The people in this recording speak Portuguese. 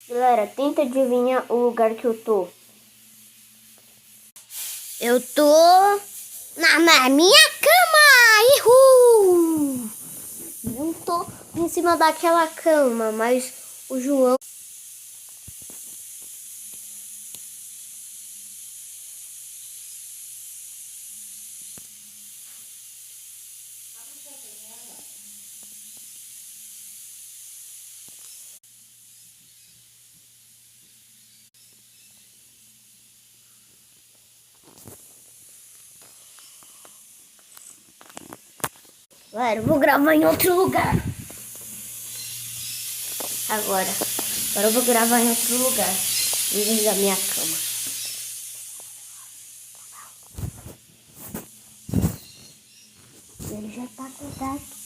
Galera, tenta adivinhar o lugar que eu tô. Eu tô na minha cama! Ihu! Não tô em cima daquela cama, mas o João... Galera, eu vou gravar em outro lugar. Agora eu vou gravar em outro lugar, em vez da minha cama. Ele já tá acordado.